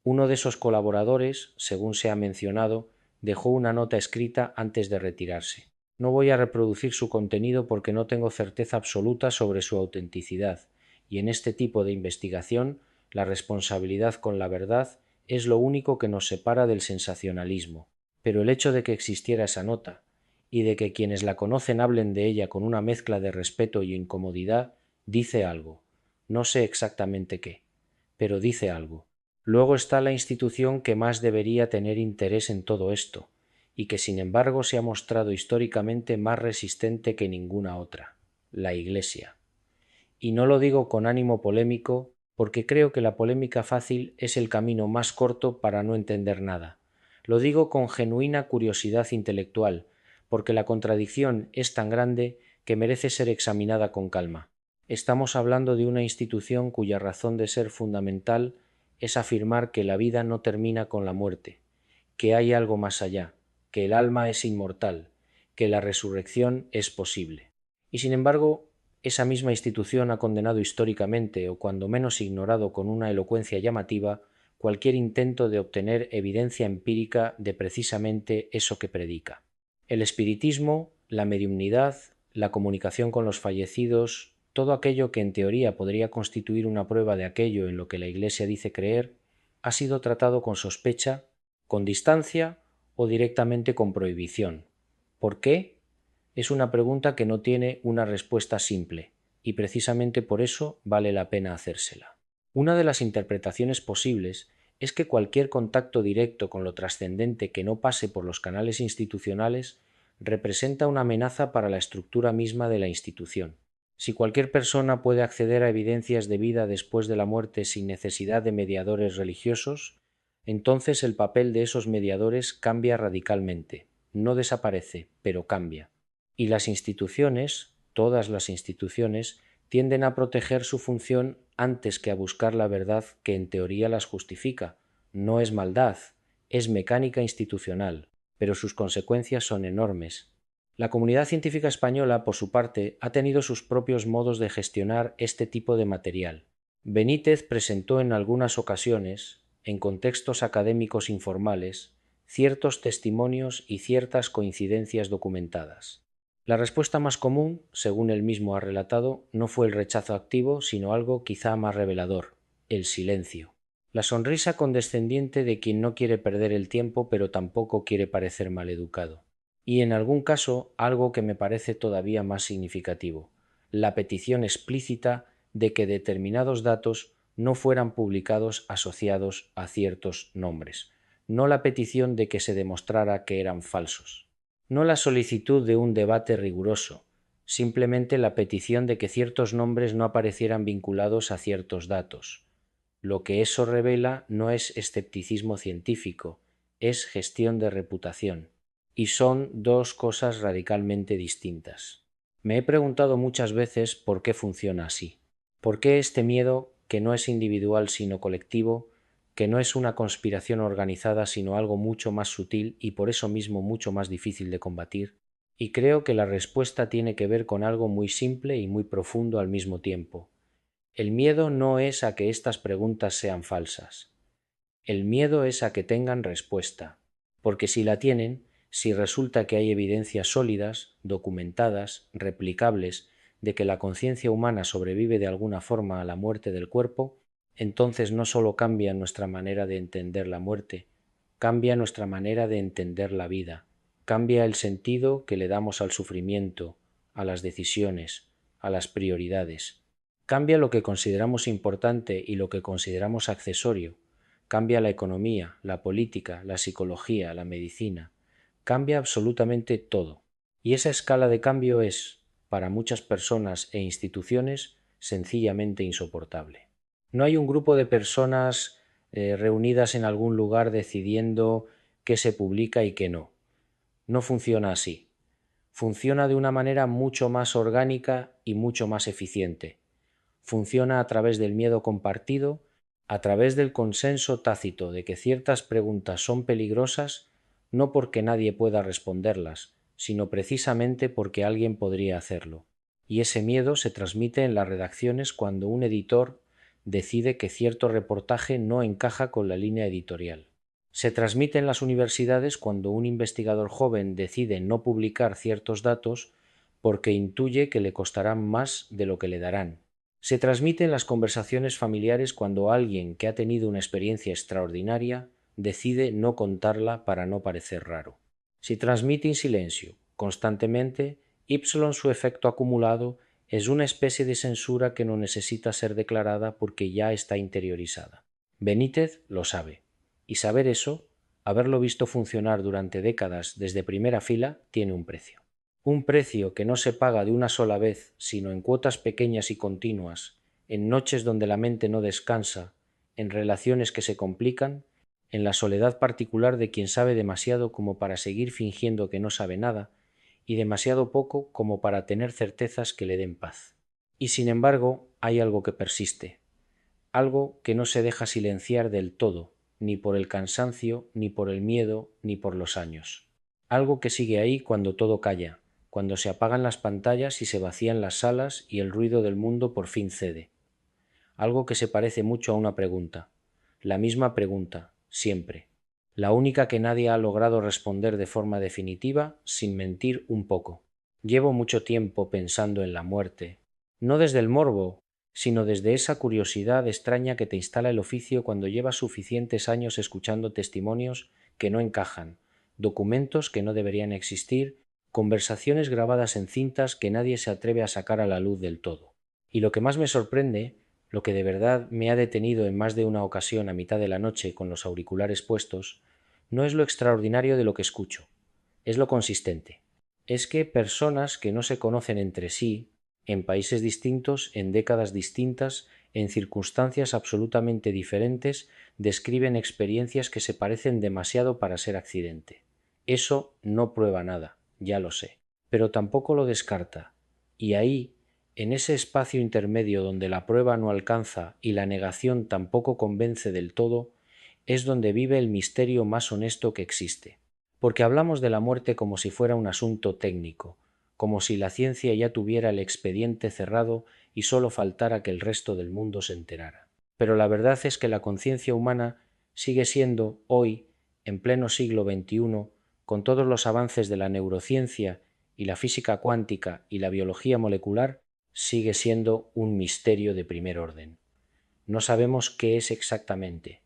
Uno de esos colaboradores, según se ha mencionado, dejó una nota escrita antes de retirarse. No voy a reproducir su contenido porque no tengo certeza absoluta sobre su autenticidad, y en este tipo de investigación la responsabilidad con la verdad es lo único que nos separa del sensacionalismo. Pero el hecho de que existiera esa nota, y de que quienes la conocen hablen de ella con una mezcla de respeto y incomodidad, dice algo. No sé exactamente qué, pero dice algo. Luego está la institución que más debería tener interés en todo esto, y que sin embargo se ha mostrado históricamente más resistente que ninguna otra, la Iglesia. Y no lo digo con ánimo polémico, porque creo que la polémica fácil es el camino más corto para no entender nada. Lo digo con genuina curiosidad intelectual, porque la contradicción es tan grande que merece ser examinada con calma. Estamos hablando de una institución cuya razón de ser fundamental es afirmar que la vida no termina con la muerte, que hay algo más allá, que el alma es inmortal, que la resurrección es posible. Y sin embargo, esa misma institución ha condenado históricamente, o cuando menos ignorado con una elocuencia llamativa, cualquier intento de obtener evidencia empírica de precisamente eso que predica. El espiritismo, la mediumnidad, la comunicación con los fallecidos, todo aquello que en teoría podría constituir una prueba de aquello en lo que la Iglesia dice creer, ha sido tratado con sospecha, con distancia o directamente con prohibición. ¿Por qué? Es una pregunta que no tiene una respuesta simple, y precisamente por eso vale la pena hacérsela. Una de las interpretaciones posibles es que cualquier contacto directo con lo trascendente que no pase por los canales institucionales representa una amenaza para la estructura misma de la institución. Si cualquier persona puede acceder a evidencias de vida después de la muerte sin necesidad de mediadores religiosos, entonces el papel de esos mediadores cambia radicalmente. No desaparece, pero cambia. Y las instituciones, todas las instituciones, tienden a proteger su función antes que a buscar la verdad que en teoría las justifica. No es maldad, es mecánica institucional, pero sus consecuencias son enormes. La comunidad científica española, por su parte, ha tenido sus propios modos de gestionar este tipo de material. Benítez presentó en algunas ocasiones, en contextos académicos informales, ciertos testimonios y ciertas coincidencias documentadas. La respuesta más común, según él mismo ha relatado, no fue el rechazo activo, sino algo quizá más revelador, el silencio. La sonrisa condescendiente de quien no quiere perder el tiempo pero tampoco quiere parecer maleducado. Y en algún caso algo que me parece todavía más significativo, la petición explícita de que determinados datos no fueran publicados asociados a ciertos nombres, no la petición de que se demostrara que eran falsos. No la solicitud de un debate riguroso, simplemente la petición de que ciertos nombres no aparecieran vinculados a ciertos datos. Lo que eso revela no es escepticismo científico, es gestión de reputación, y son 2 cosas radicalmente distintas. Me he preguntado muchas veces por qué funciona así. ¿Por qué este miedo, que no es individual sino colectivo, que no es una conspiración organizada sino algo mucho más sutil y por eso mismo mucho más difícil de combatir? Y creo que la respuesta tiene que ver con algo muy simple y muy profundo al mismo tiempo. El miedo no es a que estas preguntas sean falsas. El miedo es a que tengan respuesta, porque si la tienen, si resulta que hay evidencias sólidas, documentadas, replicables, de que la conciencia humana sobrevive de alguna forma a la muerte del cuerpo, entonces no sólo cambia nuestra manera de entender la muerte, cambia nuestra manera de entender la vida, cambia el sentido que le damos al sufrimiento, a las decisiones, a las prioridades. Cambia lo que consideramos importante y lo que consideramos accesorio. Cambia la economía, la política, la psicología, la medicina. Cambia absolutamente todo. Y esa escala de cambio es, para muchas personas e instituciones, sencillamente insoportable. No hay un grupo de personas reunidas en algún lugar decidiendo qué se publica y qué no. No funciona así. Funciona de una manera mucho más orgánica y mucho más eficiente. Funciona a través del miedo compartido, a través del consenso tácito de que ciertas preguntas son peligrosas no porque nadie pueda responderlas, sino precisamente porque alguien podría hacerlo. Y ese miedo se transmite en las redacciones cuando un editor decide que cierto reportaje no encaja con la línea editorial. Se transmite en las universidades cuando un investigador joven decide no publicar ciertos datos porque intuye que le costarán más de lo que le darán. Se transmite en las conversaciones familiares cuando alguien que ha tenido una experiencia extraordinaria decide no contarla para no parecer raro. Se transmite en silencio, constantemente, su efecto acumulado es una especie de censura que no necesita ser declarada porque ya está interiorizada. Benítez lo sabe. Y saber eso, haberlo visto funcionar durante décadas desde primera fila, tiene un precio. Un precio que no se paga de una sola vez, sino en cuotas pequeñas y continuas, en noches donde la mente no descansa, en relaciones que se complican, en la soledad particular de quien sabe demasiado como para seguir fingiendo que no sabe nada, y demasiado poco como para tener certezas que le den paz. Y sin embargo, hay algo que persiste, algo que no se deja silenciar del todo, ni por el cansancio, ni por el miedo, ni por los años. Algo que sigue ahí cuando todo calla, cuando se apagan las pantallas y se vacían las salas y el ruido del mundo por fin cede. Algo que se parece mucho a una pregunta. La misma pregunta, siempre. La única que nadie ha logrado responder de forma definitiva, sin mentir un poco. Llevo mucho tiempo pensando en la muerte, no desde el morbo, sino desde esa curiosidad extraña que te instala el oficio cuando llevas suficientes años escuchando testimonios que no encajan, documentos que no deberían existir, conversaciones grabadas en cintas que nadie se atreve a sacar a la luz del todo. Y lo que más me sorprende, lo que de verdad me ha detenido en más de una ocasión a mitad de la noche con los auriculares puestos, no es lo extraordinario de lo que escucho, es lo consistente. Es que personas que no se conocen entre sí, en países distintos, en décadas distintas, en circunstancias absolutamente diferentes, describen experiencias que se parecen demasiado para ser accidente. Eso no prueba nada, ya lo sé, pero tampoco lo descarta. Y ahí, en ese espacio intermedio donde la prueba no alcanza y la negación tampoco convence del todo, es donde vive el misterio más honesto que existe. Porque hablamos de la muerte como si fuera un asunto técnico, como si la ciencia ya tuviera el expediente cerrado y sólo faltara que el resto del mundo se enterara. Pero la verdad es que la conciencia humana sigue siendo, hoy, en pleno siglo XXI, con todos los avances de la neurociencia y la física cuántica y la biología molecular, sigue siendo un misterio de primer orden. No sabemos qué es exactamente.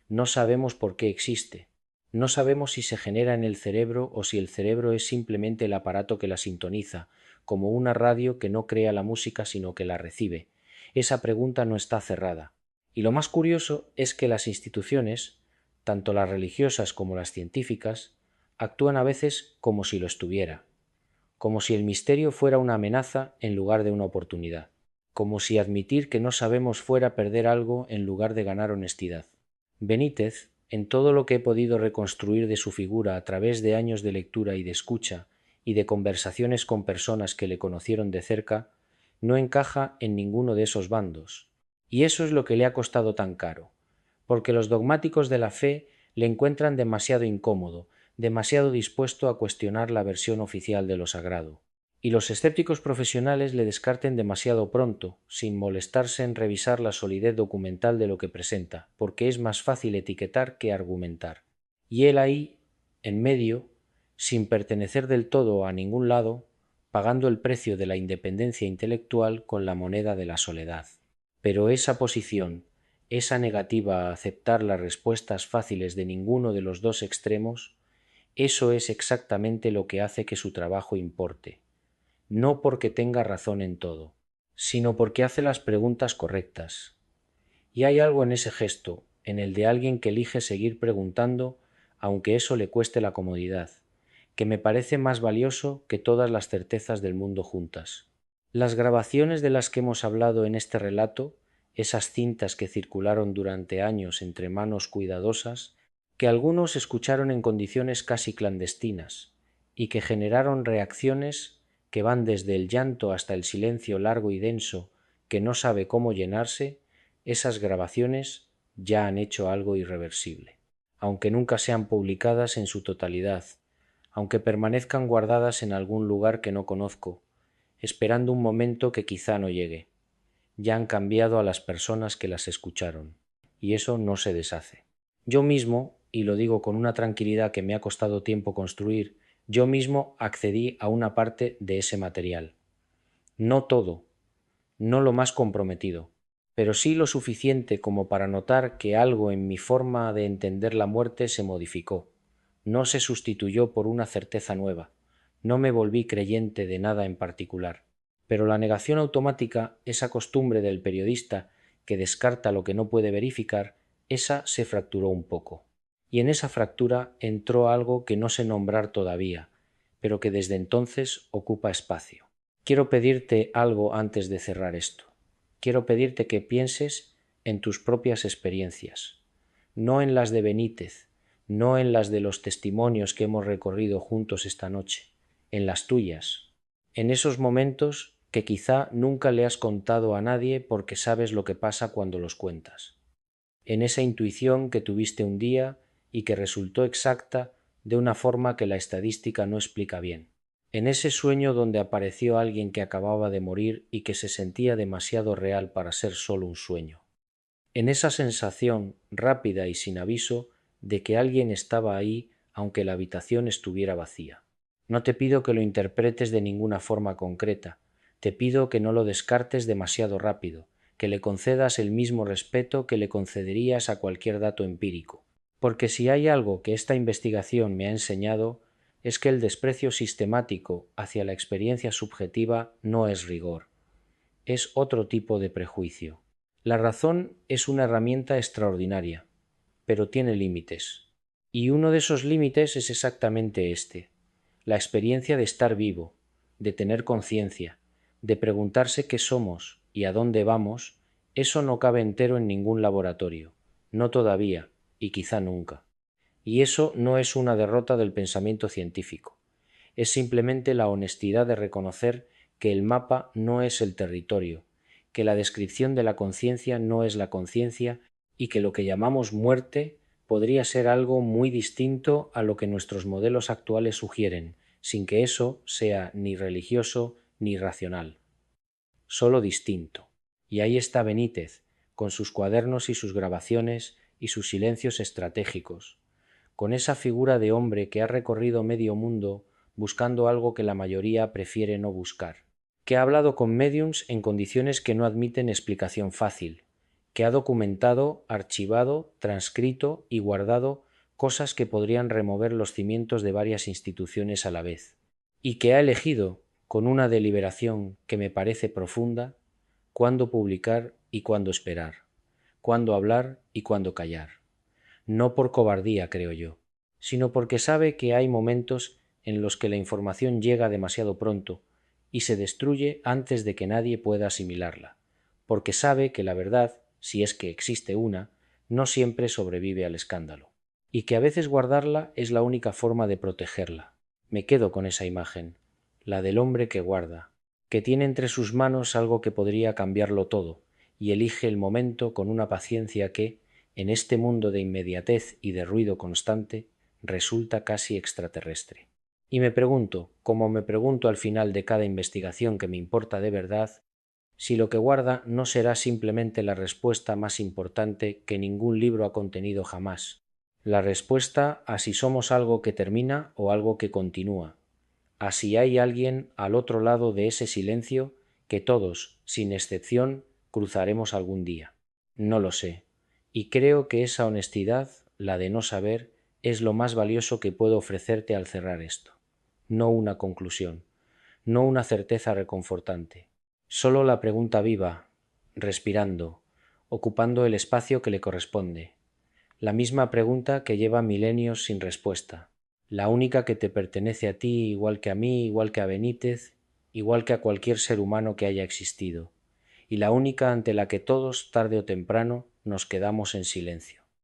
No sabemos por qué existe. No sabemos si se genera en el cerebro o si el cerebro es simplemente el aparato que la sintoniza, como una radio que no crea la música sino que la recibe. Esa pregunta no está cerrada. Y lo más curioso es que las instituciones, tanto las religiosas como las científicas, actúan a veces como si lo estuviera, como si el misterio fuera una amenaza en lugar de una oportunidad, como si admitir que no sabemos fuera perder algo en lugar de ganar honestidad. Benítez, en todo lo que he podido reconstruir de su figura a través de años de lectura y de escucha y de conversaciones con personas que le conocieron de cerca, no encaja en ninguno de esos bandos. Y eso es lo que le ha costado tan caro, porque los dogmáticos de la fe le encuentran demasiado incómodo, demasiado dispuesto a cuestionar la versión oficial de lo sagrado. Y los escépticos profesionales le descarten demasiado pronto, sin molestarse en revisar la solidez documental de lo que presenta, porque es más fácil etiquetar que argumentar. Y él ahí, en medio, sin pertenecer del todo a ningún lado, pagando el precio de la independencia intelectual con la moneda de la soledad. Pero esa posición, esa negativa a aceptar las respuestas fáciles de ninguno de los dos extremos, eso es exactamente lo que hace que su trabajo importe. No porque tenga razón en todo, sino porque hace las preguntas correctas. Y hay algo en ese gesto, en el de alguien que elige seguir preguntando, aunque eso le cueste la comodidad, que me parece más valioso que todas las certezas del mundo juntas. Las grabaciones de las que hemos hablado en este relato, esas cintas que circularon durante años entre manos cuidadosas, que algunos escucharon en condiciones casi clandestinas, y que generaron reacciones que van desde el llanto hasta el silencio largo y denso que no sabe cómo llenarse, esas grabaciones ya han hecho algo irreversible. Aunque nunca sean publicadas en su totalidad, aunque permanezcan guardadas en algún lugar que no conozco, esperando un momento que quizá no llegue, ya han cambiado a las personas que las escucharon, y eso no se deshace. Yo mismo, y lo digo con una tranquilidad que me ha costado tiempo construir, yo mismo accedí a una parte de ese material. No todo, no lo más comprometido, pero sí lo suficiente como para notar que algo en mi forma de entender la muerte se modificó, no se sustituyó por una certeza nueva, no me volví creyente de nada en particular. Pero la negación automática, esa costumbre del periodista que descarta lo que no puede verificar, esa se fracturó un poco. Y en esa fractura entró algo que no sé nombrar todavía, pero que desde entonces ocupa espacio. Quiero pedirte algo antes de cerrar esto. Quiero pedirte que pienses en tus propias experiencias, no en las de Benítez, no en las de los testimonios que hemos recorrido juntos esta noche, en las tuyas, en esos momentos que quizá nunca le has contado a nadie porque sabes lo que pasa cuando los cuentas, en esa intuición que tuviste un día y que resultó exacta de una forma que la estadística no explica bien, en ese sueño donde apareció alguien que acababa de morir y que se sentía demasiado real para ser solo un sueño, en esa sensación rápida y sin aviso de que alguien estaba ahí aunque la habitación estuviera vacía. No te pido que lo interpretes de ninguna forma concreta, te pido que no lo descartes demasiado rápido, que le concedas el mismo respeto que le concederías a cualquier dato empírico, porque si hay algo que esta investigación me ha enseñado es que el desprecio sistemático hacia la experiencia subjetiva no es rigor, es otro tipo de prejuicio. La razón es una herramienta extraordinaria, pero tiene límites. Y uno de esos límites es exactamente este, la experiencia de estar vivo, de tener conciencia, de preguntarse qué somos y a dónde vamos, eso no cabe entero en ningún laboratorio, no todavía, y quizá nunca. Y eso no es una derrota del pensamiento científico, es simplemente la honestidad de reconocer que el mapa no es el territorio, que la descripción de la conciencia no es la conciencia y que lo que llamamos muerte podría ser algo muy distinto a lo que nuestros modelos actuales sugieren, sin que eso sea ni religioso ni racional. Solo distinto. Y ahí está Benítez, con sus cuadernos y sus grabaciones y sus silencios estratégicos, con esa figura de hombre que ha recorrido medio mundo buscando algo que la mayoría prefiere no buscar, que ha hablado con médiums en condiciones que no admiten explicación fácil, que ha documentado, archivado, transcrito y guardado cosas que podrían remover los cimientos de varias instituciones a la vez, y que ha elegido, con una deliberación que me parece profunda, cuándo publicar y cuándo esperar, cuándo hablar y cuándo callar. No por cobardía, creo yo, sino porque sabe que hay momentos en los que la información llega demasiado pronto y se destruye antes de que nadie pueda asimilarla, porque sabe que la verdad, si es que existe una, no siempre sobrevive al escándalo, y que a veces guardarla es la única forma de protegerla. Me quedo con esa imagen, la del hombre que guarda, que tiene entre sus manos algo que podría cambiarlo todo, y elige el momento con una paciencia que, en este mundo de inmediatez y de ruido constante, resulta casi extraterrestre. Y me pregunto, como me pregunto al final de cada investigación que me importa de verdad, si lo que guarda no será simplemente la respuesta más importante que ningún libro ha contenido jamás, la respuesta a si somos algo que termina o algo que continúa, a si hay alguien al otro lado de ese silencio que todos, sin excepción, cruzaremos algún día. No lo sé, y creo que esa honestidad, la de no saber, es lo más valioso que puedo ofrecerte al cerrar esto. No una conclusión, no una certeza reconfortante, Sólo la pregunta viva, respirando, ocupando el espacio que le corresponde. La misma pregunta que lleva milenios sin respuesta. La única que te pertenece a ti igual que a mí, igual que a Benítez, igual que a cualquier ser humano que haya existido. Y la única ante la que todos, tarde o temprano, nos quedamos en silencio.